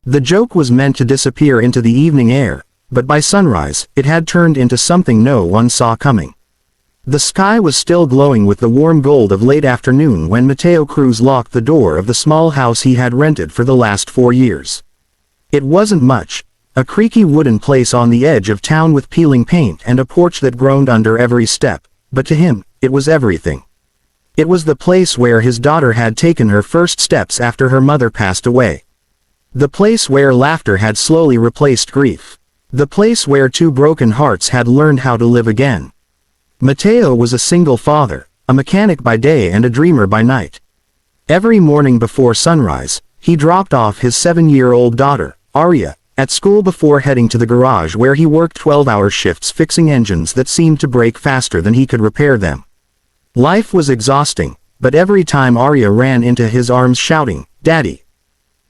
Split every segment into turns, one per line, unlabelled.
The joke was meant to disappear into the evening air, but by sunrise, it had turned into something no one saw coming. The sky was still glowing with the warm gold of late afternoon when Mateo Cruz locked the door of the small house he had rented for the last 4 years. It wasn't much, a creaky wooden place on the edge of town with peeling paint and a porch that groaned under every step, but to him, it was everything. It was the place where his daughter had taken her first steps after her mother passed away. The place where laughter had slowly replaced grief. The place where 2 broken hearts had learned how to live again. Mateo was a single father, a mechanic by day and a dreamer by night. Every morning before sunrise, he dropped off his 7-year-old daughter, Aria, at school before heading to the garage where he worked 12-hour shifts fixing engines that seemed to break faster than he could repair them. Life was exhausting, but every time Aria ran into his arms shouting, "Daddy!"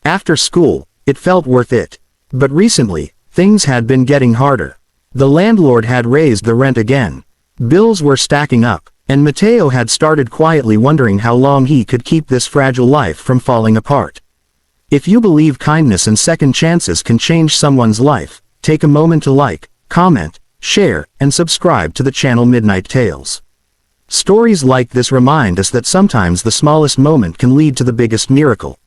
after school, it felt worth it. But recently, things had been getting harder. The landlord had raised the rent again. Bills were stacking up, and Mateo had started quietly wondering how long he could keep this fragile life from falling apart. If you believe kindness and second chances can change someone's life, take a moment to like, comment, share, and subscribe to the channel Midnight Tales. Stories like this remind us that sometimes the smallest moment can lead to the biggest miracle.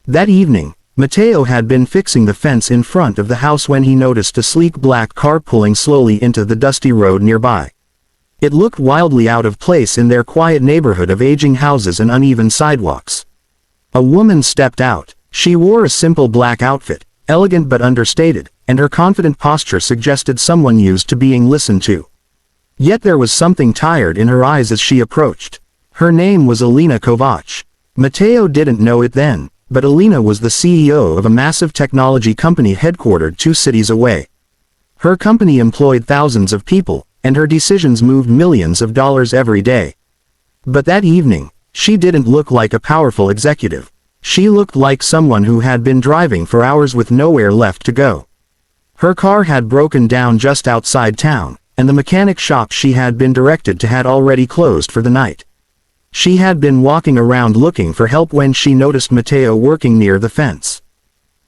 That evening, Mateo had been fixing the fence in front of the house when he noticed a sleek black car pulling slowly into the dusty road nearby. It looked wildly out of place in their quiet neighborhood of aging houses and uneven sidewalks. A woman stepped out. She wore a simple black outfit, elegant but understated, and her confident posture suggested someone used to being listened to. Yet there was something tired in her eyes as she approached. Her name was Alina Kovac. Mateo didn't know it then, but Alina was the CEO of a massive technology company headquartered 2 cities away. Her company employed thousands of people, and her decisions moved millions of dollars every day. But that evening, she didn't look like a powerful executive. She looked like someone who had been driving for hours with nowhere left to go. Her car had broken down just outside town, and the mechanic shop she had been directed to had already closed for the night. She had been walking around looking for help when she noticed Mateo working near the fence.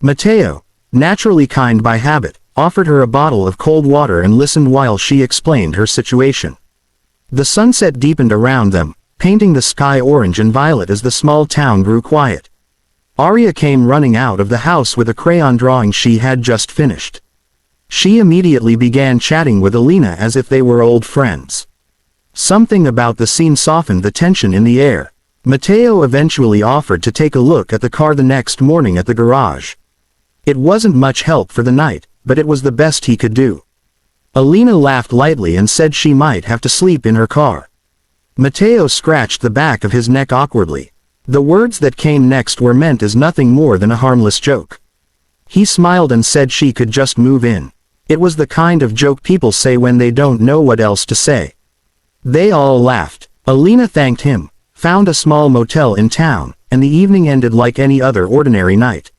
Mateo, naturally kind by habit, offered her a bottle of cold water and listened while she explained her situation. The sunset deepened around them, painting the sky orange and violet as the small town grew quiet. Aria came running out of the house with a crayon drawing she had just finished. She immediately began chatting with Alina as if they were old friends. Something about the scene softened the tension in the air. Mateo eventually offered to take a look at the car the next morning at the garage. It wasn't much help for the night, but it was the best he could do. Alina laughed lightly and said she might have to sleep in her car. Mateo scratched the back of his neck awkwardly. The words that came next were meant as nothing more than a harmless joke. He smiled and said she could just move in. It was the kind of joke people say when they don't know what else to say. They all laughed. Alina thanked him, found a small motel in town, and the evening ended like any other ordinary night.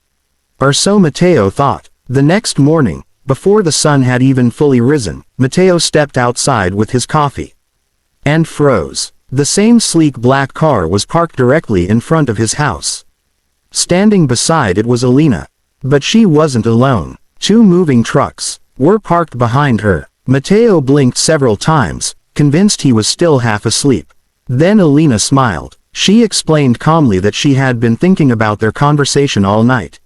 Or so Mateo thought. The next morning, before the sun had even fully risen, Mateo stepped outside with his coffee. And froze. The same sleek black car was parked directly in front of his house. Standing beside it was Alina. But she wasn't alone. 2 moving trucks were parked behind her. Mateo blinked several times, convinced he was still half asleep. Then Alina smiled. She explained calmly that she had been thinking about their conversation all night.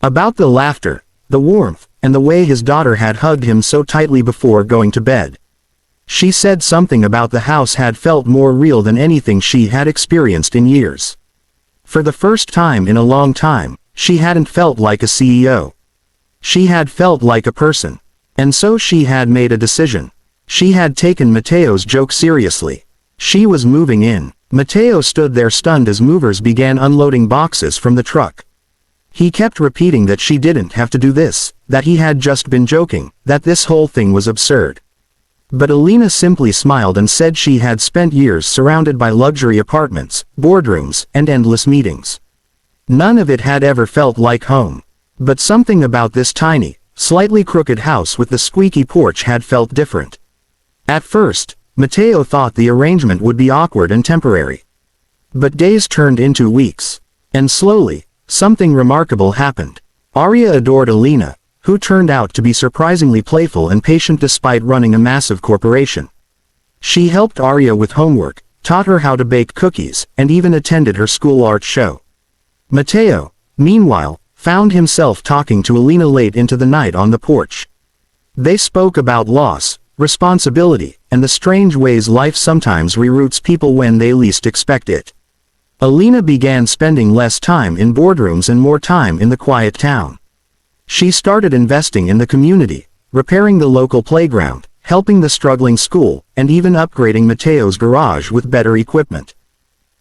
About the laughter, the warmth, and the way his daughter had hugged him so tightly before going to bed. She said something about the house had felt more real than anything she had experienced in years. For the first time in a long time, she hadn't felt like a CEO. She had felt like a person. And so she had made a decision. She had taken Mateo's joke seriously. She was moving in. Mateo stood there stunned as movers began unloading boxes from the truck. He kept repeating that she didn't have to do this, that he had just been joking, that this whole thing was absurd. But Alina simply smiled and said she had spent years surrounded by luxury apartments, boardrooms, and endless meetings. None of it had ever felt like home. But something about this tiny, slightly crooked house with the squeaky porch had felt different. At first, Mateo thought the arrangement would be awkward and temporary. But days turned into weeks. And slowly, something remarkable happened. Arya adored Alina, who turned out to be surprisingly playful and patient despite running a massive corporation. She helped Arya with homework, taught her how to bake cookies, and even attended her school art show. Matteo, meanwhile, found himself talking to Alina late into the night on the porch. They spoke about loss, responsibility, and the strange ways life sometimes reroutes people when they least expect it. Alina began spending less time in boardrooms and more time in the quiet town. She started investing in the community, repairing the local playground, helping the struggling school, and even upgrading Matteo's garage with better equipment.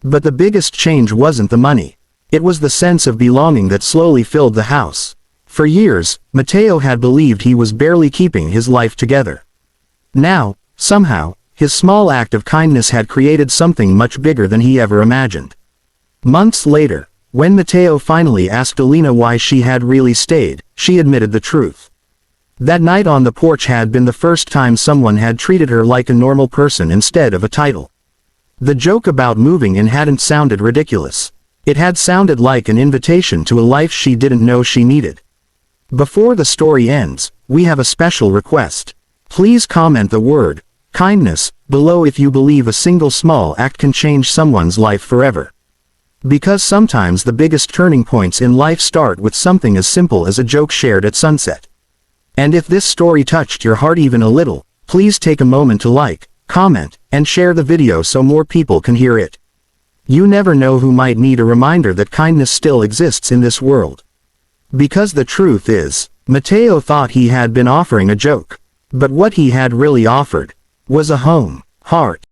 But the biggest change wasn't the money. It was the sense of belonging that slowly filled the house. For years, Matteo had believed he was barely keeping his life together. Now, somehow, his small act of kindness had created something much bigger than he ever imagined. Months later, when Matteo finally asked Alina why she had really stayed, she admitted the truth. That night on the porch had been the first time someone had treated her like a normal person instead of a title. The joke about moving in hadn't sounded ridiculous. It had sounded like an invitation to a life she didn't know she needed. Before the story ends, we have a special request. Please comment the word kindness below if you believe a single small act can change someone's life forever. Because sometimes the biggest turning points in life start with something as simple as a joke shared at sunset. And if this story touched your heart even a little, please take a moment to like, comment, and share the video so more people can hear it. You never know who might need a reminder that kindness still exists in this world. Because the truth is, Matteo thought he had been offering a joke. But what he had really offered was a home, heart,